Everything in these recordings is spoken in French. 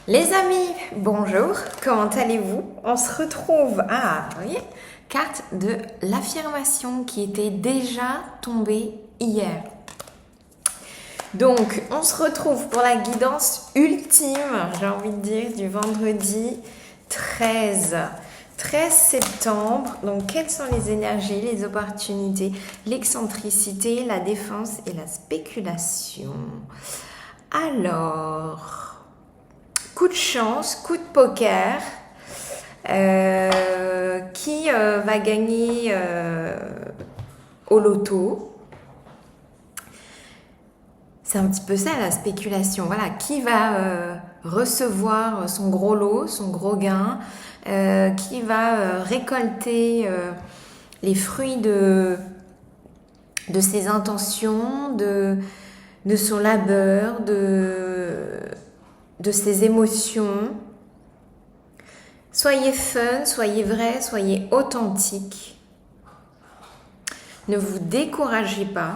Les amis, bonjour, comment allez-vous? On se retrouve vous voyez, carte de l'affirmation qui était déjà tombée hier. Donc, on se retrouve pour la guidance ultime, j'ai envie de dire, du vendredi 13 septembre. Donc, quelles sont les énergies, les opportunités, l'excentricité, la défense et la spéculation? Alors... coup de chance, coup de poker, qui va gagner au loto. C'est un petit peu ça la spéculation. Voilà, qui va recevoir son gros lot, son gros gain, qui va récolter les fruits de ses intentions, de son labeur, de ses émotions. Soyez fun, soyez vrai, soyez authentique. Ne vous découragez pas.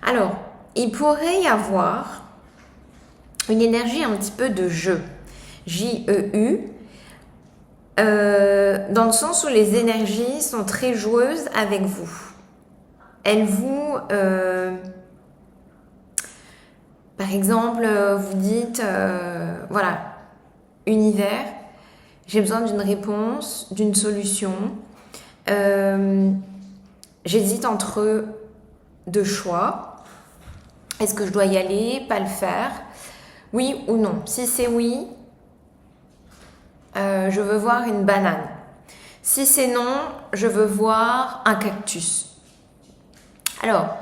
Alors, il pourrait y avoir une énergie un petit peu de jeu. J-E-U. Dans le sens où les énergies sont très joueuses avec vous. Elles vous... par exemple, vous dites, voilà, univers, j'ai besoin d'une réponse, d'une solution. J'hésite entre deux choix. Est-ce que je dois y aller, pas le faire? Oui ou non? Si c'est oui, je veux voir une banane. Si c'est non, je veux voir un cactus. Alors,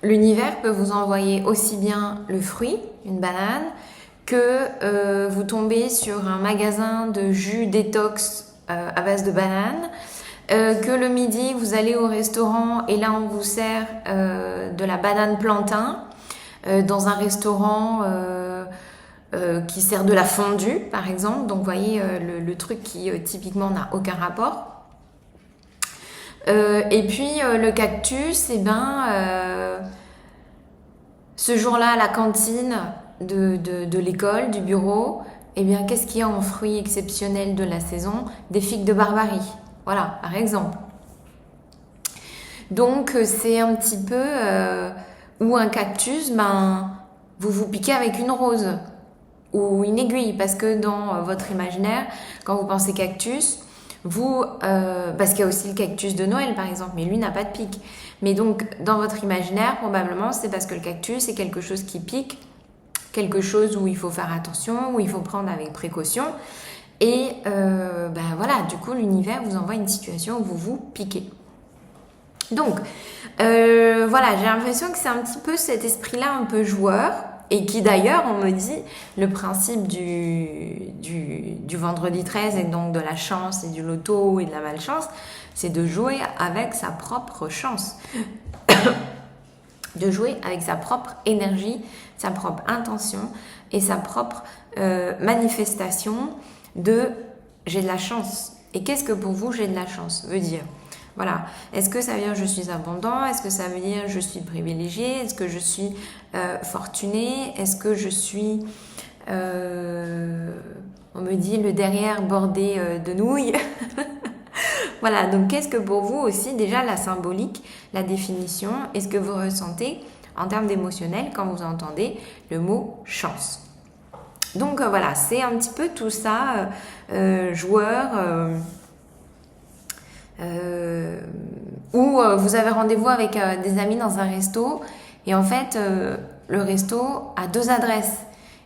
l'univers peut vous envoyer aussi bien le fruit, une banane, que vous tombez sur un magasin de jus détox à base de banane, que le midi vous allez au restaurant et là on vous sert de la banane plantain dans un restaurant qui sert de la fondue par exemple. Donc vous voyez le truc qui typiquement n'a aucun rapport. Et puis le cactus, ce jour-là à la cantine de l'école, du bureau, qu'est-ce qu'il y a en fruits exceptionnels de la saison? Des figues de Barbarie, voilà, par exemple. Donc c'est un petit peu... ou un cactus, vous vous piquez avec une rose ou une aiguille, parce que dans votre imaginaire, quand vous pensez cactus, parce qu'il y a aussi le cactus de Noël par exemple, mais lui n'a pas de pic. Mais donc dans votre imaginaire, probablement c'est parce que le cactus est quelque chose qui pique, quelque chose où il faut faire attention, où il faut prendre avec précaution. Et voilà, du coup l'univers vous envoie une situation où vous vous piquez. Donc voilà, j'ai l'impression que c'est un petit peu cet esprit-là un peu joueur. Et qui d'ailleurs, on me dit, le principe du vendredi 13 et donc de la chance et du loto et de la malchance, c'est de jouer avec sa propre chance. De jouer avec sa propre énergie, sa propre intention et sa propre manifestation de « j'ai de la chance ». Et qu'est-ce que pour vous « j'ai de la chance » veut dire? Voilà. Est-ce que ça veut dire je suis abondant? Est-ce que ça veut dire je suis privilégié? Est-ce que je suis fortuné? Est-ce que je suis, on me dit, le derrière bordé de nouilles? Voilà, donc qu'est-ce que pour vous aussi, déjà la symbolique, la définition, est-ce que vous ressentez en termes d'émotionnel quand vous entendez le mot chance? Donc voilà, c'est un petit peu tout ça, joueur... où vous avez rendez-vous avec des amis dans un resto et en fait le resto a deux adresses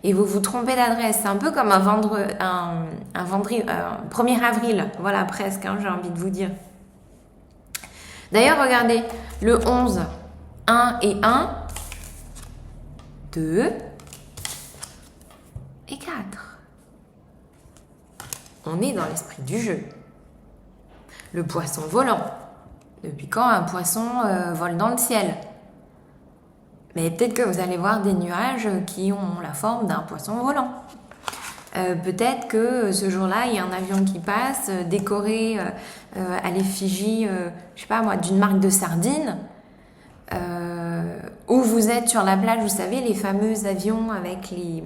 et vous vous trompez d'adresse. C'est un peu comme un 1er avril, voilà presque, j'ai envie de vous dire. D'ailleurs regardez, le 11, 1 et 1, 2 et 4. On est dans l'esprit du jeu. Le poisson volant. Depuis quand un poisson vole dans le ciel? Mais peut-être que vous allez voir des nuages qui ont la forme d'un poisson volant. Peut-être que ce jour-là, il y a un avion qui passe, décoré à l'effigie, je sais pas moi, d'une marque de sardines. Ou vous êtes sur la plage, vous savez, les fameux avions avec les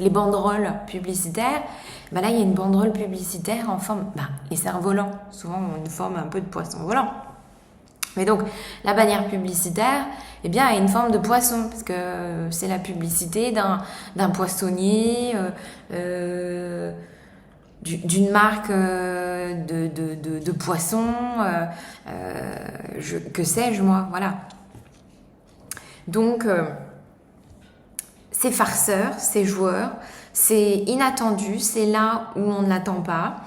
banderoles publicitaires. Ben là, il y a une banderole publicitaire en forme... les cerfs-volants, souvent, ont une forme un peu de poisson volant. Mais donc, la bannière publicitaire, eh bien, a une forme de poisson, parce que c'est la publicité d'un poissonnier, d'une marque de poissons, que sais-je moi, voilà. Donc, c'est farceur, c'est joueur, c'est inattendu, c'est là où on ne l'attend pas,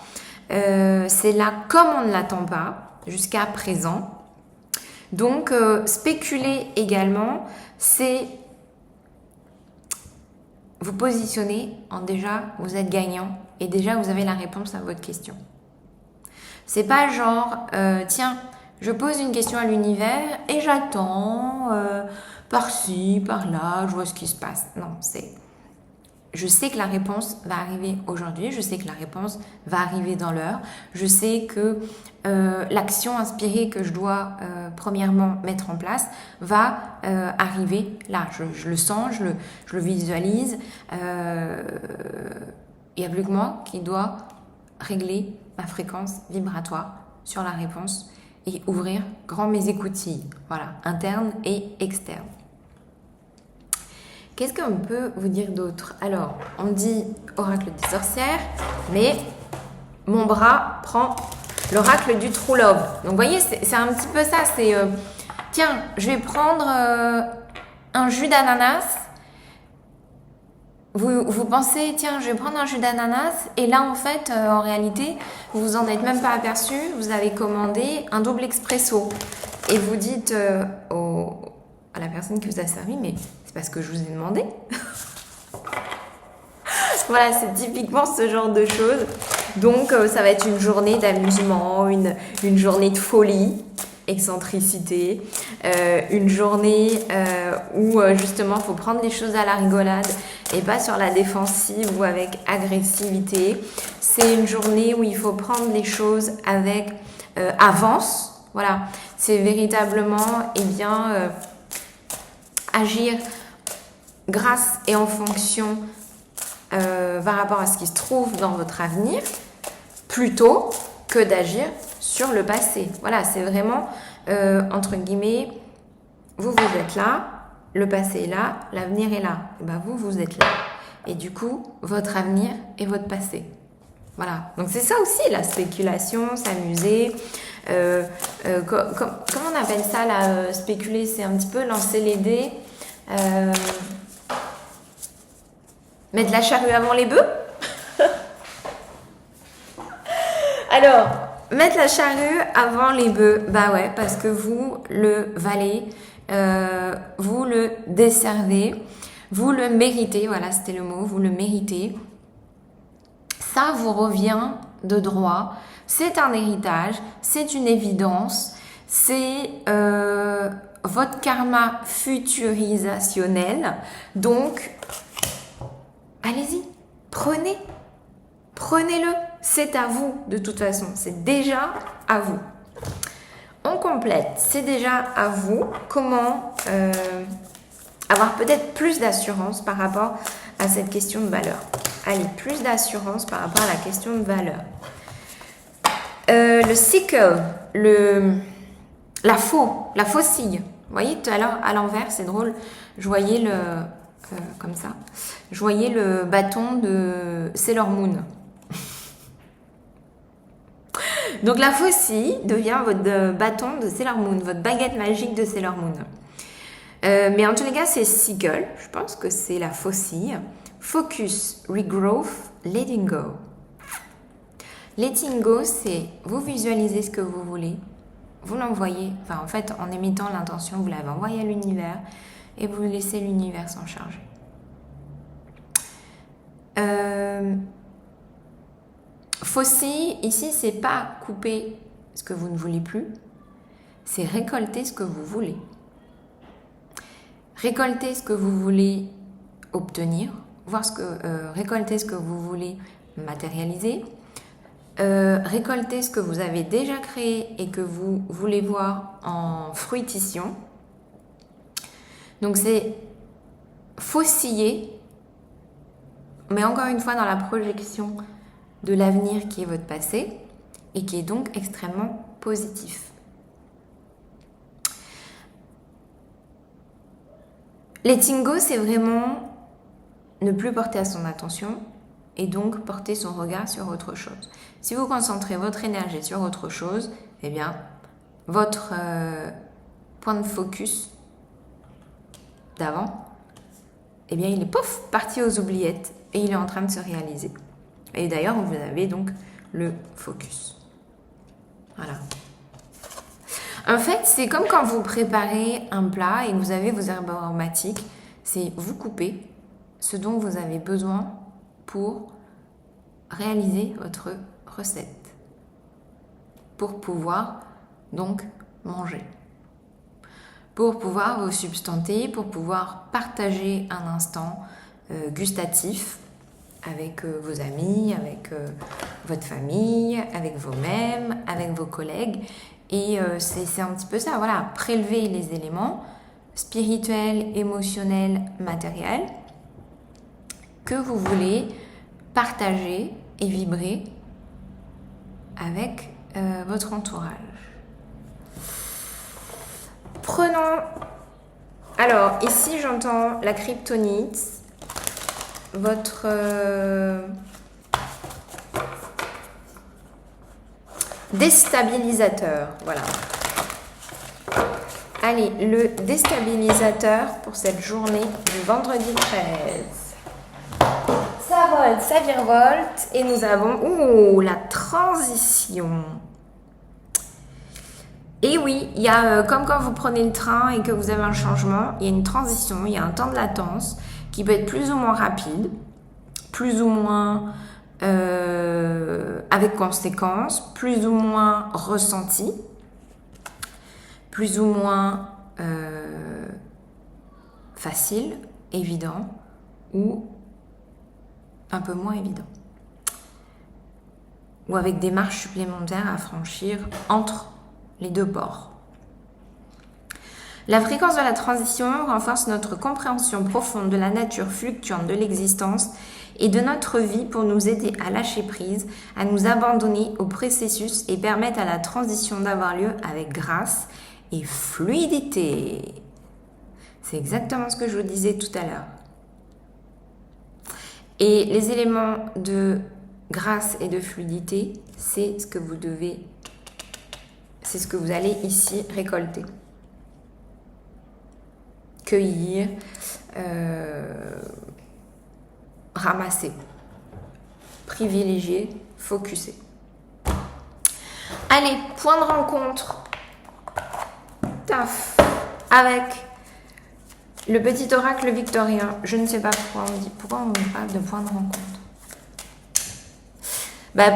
c'est là comme on ne l'attend pas, jusqu'à présent. Donc, spéculer également, c'est vous positionner en déjà, vous êtes gagnant et déjà vous avez la réponse à votre question. C'est pas genre, tiens, je pose une question à l'univers et j'attends par-ci, par-là, je vois ce qui se passe. Non, c'est... Je sais que la réponse va arriver aujourd'hui, je sais que la réponse va arriver dans l'heure, je sais que l'action inspirée que je dois premièrement mettre en place va arriver là. Je le sens, je le visualise. Il n'y a plus que moi qui dois régler ma fréquence vibratoire sur la réponse et ouvrir grand mes écoutilles, voilà, internes et externes. Qu'est-ce qu'on peut vous dire d'autre? Alors, on dit oracle des sorcières, mais mon bras prend l'oracle du true love. Donc, vous voyez, c'est un petit peu ça. C'est, tiens, je vais prendre un jus d'ananas. Vous pensez, tiens, je vais prendre un jus d'ananas. Et là, en fait, en réalité, vous vous en êtes même pas aperçu. Vous avez commandé un double expresso. Et vous dites à la personne qui vous a servi, mais c'est parce que je vous ai demandé. Voilà, c'est typiquement ce genre de choses. Donc, ça va être une journée d'amusement, une journée de folie, excentricité, une journée où justement, il faut prendre les choses à la rigolade et pas sur la défensive ou avec agressivité. C'est une journée où il faut prendre les choses avec avance. Voilà, c'est véritablement, agir grâce et en fonction par rapport à ce qui se trouve dans votre avenir, plutôt que d'agir sur le passé. Voilà, c'est vraiment, entre guillemets, vous êtes là, le passé est là, l'avenir est là. Et ben vous êtes là. Et du coup, votre avenir est votre passé. Voilà, donc c'est ça aussi, la spéculation, s'amuser. Comment on appelle ça, là, spéculer? C'est un petit peu lancer les dés. Mettre la charrue avant les bœufs. Alors, mettre la charrue avant les bœufs, bah ouais, parce que vous le valez, vous le desservez, vous le méritez, voilà, c'était le mot, vous le méritez. Ça vous revient de droit, c'est un héritage, c'est une évidence, c'est votre karma futurisationnel. Donc, allez-y, prenez-le, c'est à vous de toute façon, c'est déjà à vous. On complète, c'est déjà à vous. Comment avoir peut-être plus d'assurance par rapport à cette question de valeur? Allez, plus d'assurance par rapport à la question de valeur. Le sickle, la faucille. Vous voyez, tout à l'heure, à l'envers, c'est drôle. Je voyais comme ça. Je voyais le bâton de Sailor Moon. Donc, la faucille devient votre bâton de Sailor Moon, votre baguette magique de Sailor Moon. Mais en tous les cas, c'est sickle. Je pense que c'est la faucille. Focus, regrowth, letting go. Letting go, c'est vous visualisez ce que vous voulez, vous l'envoyez, enfin en fait en émettant l'intention, vous l'avez envoyé à l'univers et vous laissez l'univers s'en charger. Faucille, ici, c'est pas couper ce que vous ne voulez plus, c'est récolter ce que vous voulez. Récolter ce que vous voulez obtenir, récolter ce que vous voulez matérialiser, récolter ce que vous avez déjà créé et que vous voulez voir en fruition. Donc c'est fauciller, mais encore une fois dans la projection de l'avenir qui est votre passé et qui est donc extrêmement positif. Letting go, c'est vraiment ne plus porter à son attention et donc porter son regard sur autre chose. Si vous concentrez votre énergie sur autre chose, eh bien, votre point de focus d'avant, eh bien, il est parti aux oubliettes et il est en train de se réaliser. Et d'ailleurs, vous avez donc le focus. Voilà. En fait, c'est comme quand vous préparez un plat et que vous avez vos herbes aromatiques, c'est vous couper ce dont vous avez besoin pour réaliser votre recette, pour pouvoir donc manger, pour pouvoir vous substanter, pour pouvoir partager un instant gustatif avec vos amis, avec votre famille, avec vous-même, avec vos collègues. Et c'est un petit peu ça, voilà, prélever les éléments spirituels, émotionnels, matériels que vous voulez partager et vibrer avec votre entourage. Prenons... Alors, ici, j'entends la kryptonite, votre... déstabilisateur, voilà. Allez, le déstabilisateur pour cette journée du vendredi 13. Ça vole, ça virevolte et nous avons la transition. Et oui, il y a comme quand vous prenez le train et que vous avez un changement, il y a une transition, il y a un temps de latence qui peut être plus ou moins rapide, plus ou moins avec conséquences, plus ou moins ressenti, plus ou moins facile, évident ou un peu moins évident. Ou avec des marches supplémentaires à franchir entre les deux bords. La fréquence de la transition renforce notre compréhension profonde de la nature fluctuante de l'existence et de notre vie pour nous aider à lâcher prise, à nous abandonner au processus et permettre à la transition d'avoir lieu avec grâce et fluidité. C'est exactement ce que je vous disais tout à l'heure. Et les éléments de grâce et de fluidité, c'est ce que vous allez ici récolter. Cueillir, ramasser, privilégier, focuser. Allez, point de rencontre. Taf. Avec le petit oracle victorien. Je ne sais pas pourquoi on parle de point de rencontre.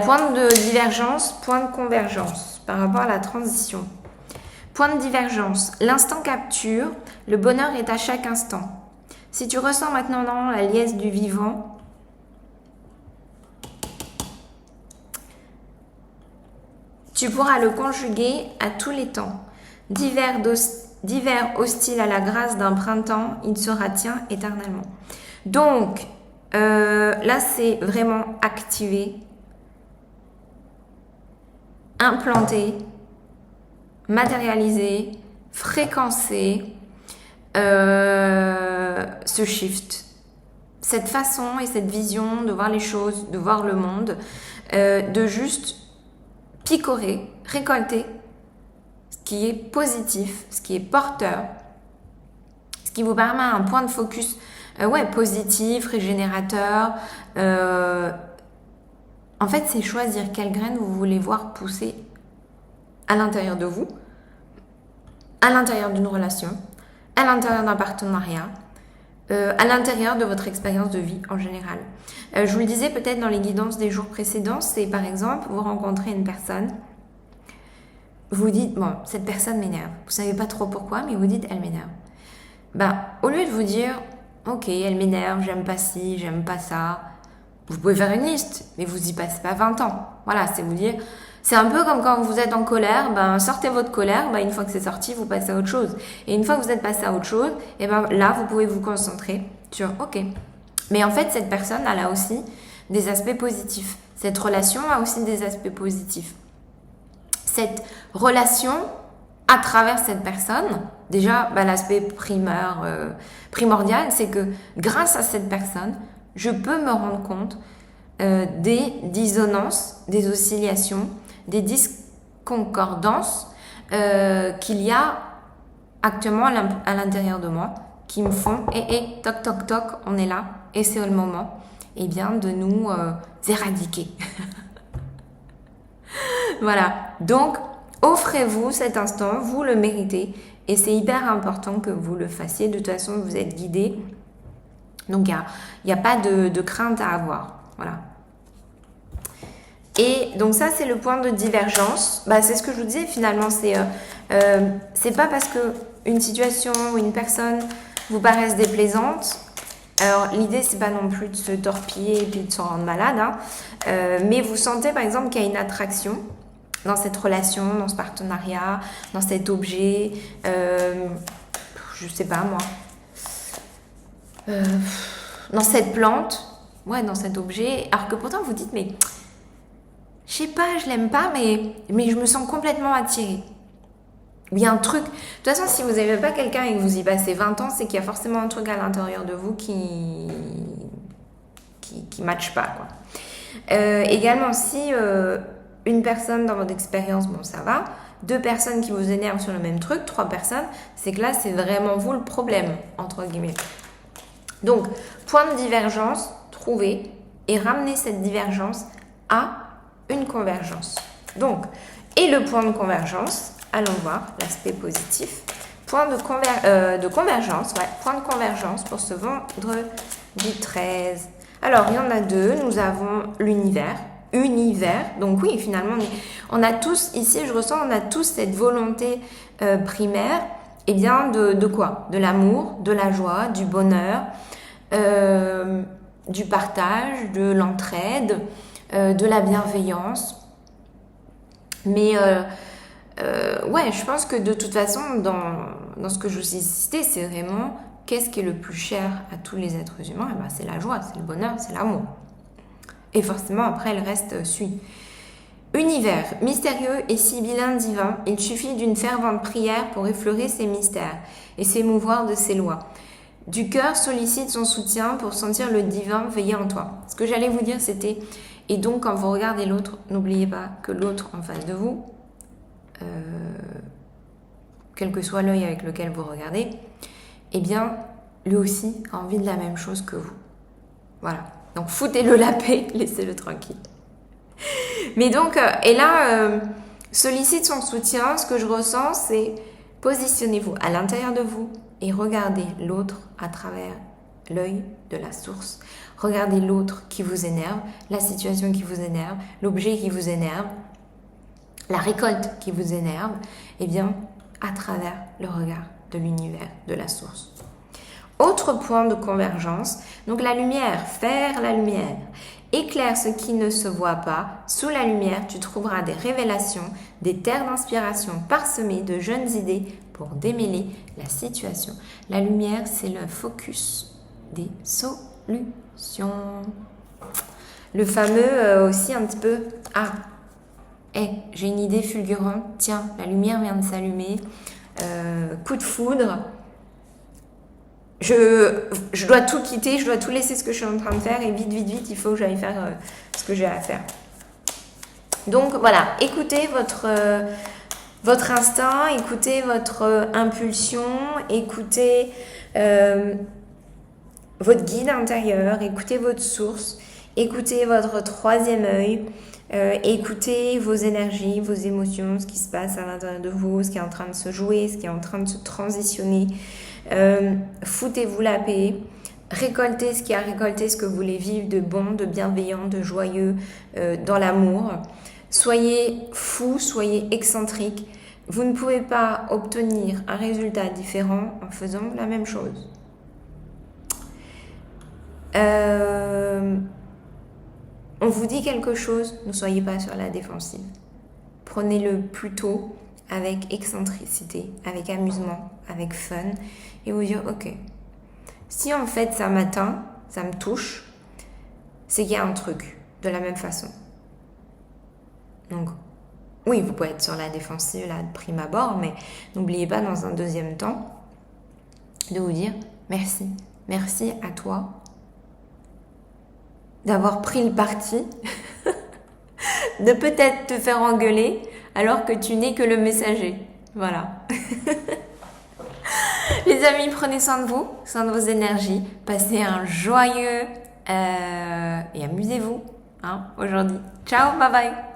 Point de divergence, point de convergence par rapport à la transition. Point de divergence. L'instant capture, le bonheur est à chaque instant. Si tu ressens maintenant la liesse du vivant, tu pourras le conjuguer à tous les temps. D'hiver hostile à la grâce d'un printemps, il sera tien éternellement. Donc, là, c'est vraiment activer, implanter, matérialiser, fréquencer ce shift. Cette façon et cette vision de voir les choses, de voir le monde, de juste picorer, récolter ce qui est positif, ce qui est porteur, ce qui vous permet un point de focus positif, régénérateur. En fait, c'est choisir quelles graines vous voulez voir pousser à l'intérieur de vous, à l'intérieur d'une relation, à l'intérieur d'un partenariat, à l'intérieur de votre expérience de vie en général. Je vous le disais peut-être dans les guidances des jours précédents, c'est par exemple, vous rencontrez une personne, vous dites, bon, cette personne m'énerve. Vous savez pas trop pourquoi, mais vous dites, elle m'énerve. Au lieu de vous dire, ok, elle m'énerve, j'aime pas ci, j'aime pas ça, vous pouvez faire une liste, mais vous y passez pas 20 ans. Voilà, c'est vous dire, C'est un peu comme quand vous êtes en colère, ben, sortez votre colère, ben, une fois que c'est sorti, vous passez à autre chose. Et une fois que vous êtes passé à autre chose, et ben, là, vous pouvez vous concentrer sur OK. Mais en fait, cette personne, elle a aussi des aspects positifs. Cette relation a aussi des aspects positifs. Cette relation, à travers cette personne, déjà, ben, l'aspect primordial, c'est que grâce à cette personne, je peux me rendre compte des dissonances, des oscillations, des disconcordances qu'il y a actuellement à l'intérieur de moi qui me font toc toc toc, on est là et c'est le moment bien de nous éradiquer. Voilà, donc offrez-vous cet instant, vous le méritez et c'est hyper important que vous le fassiez. De toute façon, vous êtes guidé, donc il n'y a pas de crainte à avoir. Voilà. Et donc ça, c'est le point de divergence. Bah, c'est ce que je vous disais finalement. C'est pas parce que une situation ou une personne vous paraisse déplaisante. Alors l'idée, c'est pas non plus de se torpiller et puis de s'en rendre malade. Mais vous sentez par exemple qu'il y a une attraction dans cette relation, dans ce partenariat, dans cet objet. Je sais pas moi. Dans cette plante. Ouais, dans cet objet. Alors que pourtant vous dites, mais je sais pas, je l'aime pas, mais je me sens complètement attirée. Il y a un truc. De toute façon, si vous n'avez pas quelqu'un et que vous y passez 20 ans, c'est qu'il y a forcément un truc à l'intérieur de vous qui matche pas, quoi. Également, si une personne dans votre expérience, bon, ça va. 2 personnes qui vous énervent sur le même truc, 3 personnes, c'est que là, c'est vraiment vous le problème, entre guillemets. Donc, point de divergence, trouvez et ramenez cette divergence à une convergence. Donc, et le point de convergence, allons voir l'aspect positif. Point de convergence, ouais, point de convergence pour ce vendredi 13. Alors, il y en a 2. Nous avons l'univers. Univers. Donc oui, finalement, on a tous, ici, je ressens, on a tous cette volonté primaire, et bien de quoi? De l'amour, de la joie, du bonheur, du partage, de l'entraide, de la bienveillance. Mais ouais, je pense que de toute façon, dans ce que je vous ai cité, c'est vraiment qu'est-ce qui est le plus cher à tous les êtres humains? Eh ben, c'est la joie, c'est le bonheur, c'est l'amour. Et forcément, après, le reste suit. Univers, mystérieux et sibyllin divin, il suffit d'une fervente prière pour effleurer ses mystères et s'émouvoir de ses lois. Du cœur sollicite son soutien pour sentir le divin veiller en toi. Ce que j'allais vous dire, c'était, et donc quand vous regardez l'autre, n'oubliez pas que l'autre en face de vous, quel que soit l'œil avec lequel vous regardez, eh bien, lui aussi a envie de la même chose que vous. Voilà. Donc, foutez-le la paix, laissez-le tranquille. Mais donc, et là, sollicite son soutien. Ce que je ressens, c'est positionnez-vous à l'intérieur de vous et regardez l'autre à travers l'œil de la source. Regardez l'autre qui vous énerve, la situation qui vous énerve, l'objet qui vous énerve, la récolte qui vous énerve, eh bien, à travers le regard de l'univers, de la source. Autre point de convergence, donc la lumière, faire la lumière. Éclaire ce qui ne se voit pas. Sous la lumière, tu trouveras des révélations, des terres d'inspiration parsemées de jeunes idées pour démêler la situation. La lumière, c'est le focus des solutions. Le fameux aussi un petit peu, j'ai une idée fulgurante, tiens, la lumière vient de s'allumer, coup de foudre. Je dois tout quitter, je dois tout laisser ce que je suis en train de faire et vite, il faut que j'aille faire ce que j'ai à faire. Donc voilà, écoutez votre instinct, écoutez votre impulsion, écoutez votre guide intérieur, écoutez votre source, écoutez votre troisième œil, écoutez vos énergies, vos émotions, ce qui se passe à l'intérieur de vous, ce qui est en train de se jouer, ce qui est en train de se transitionner. Foutez-vous la paix, récoltez ce qui a récolté, ce que vous voulez vivre de bon, de bienveillant, de joyeux, dans l'amour. Soyez fou, soyez excentrique. Vous ne pouvez pas obtenir un résultat différent en faisant la même chose. On vous dit quelque chose, ne soyez pas sur la défensive. prenez-le plutôt avec excentricité, avec amusement, avec fun, et vous dire, ok, si en fait ça m'atteint, ça me touche, c'est qu'il y a un truc, de la même façon. Donc, oui, vous pouvez être sur la défensive, là, de prime abord, mais n'oubliez pas dans un deuxième temps de vous dire merci. Merci à toi d'avoir pris le parti de peut-être te faire engueuler alors que tu n'es que le messager. Voilà. Les amis, prenez soin de vous, soin de vos énergies. Passez un joyeux et amusez-vous aujourd'hui. Ciao, bye bye.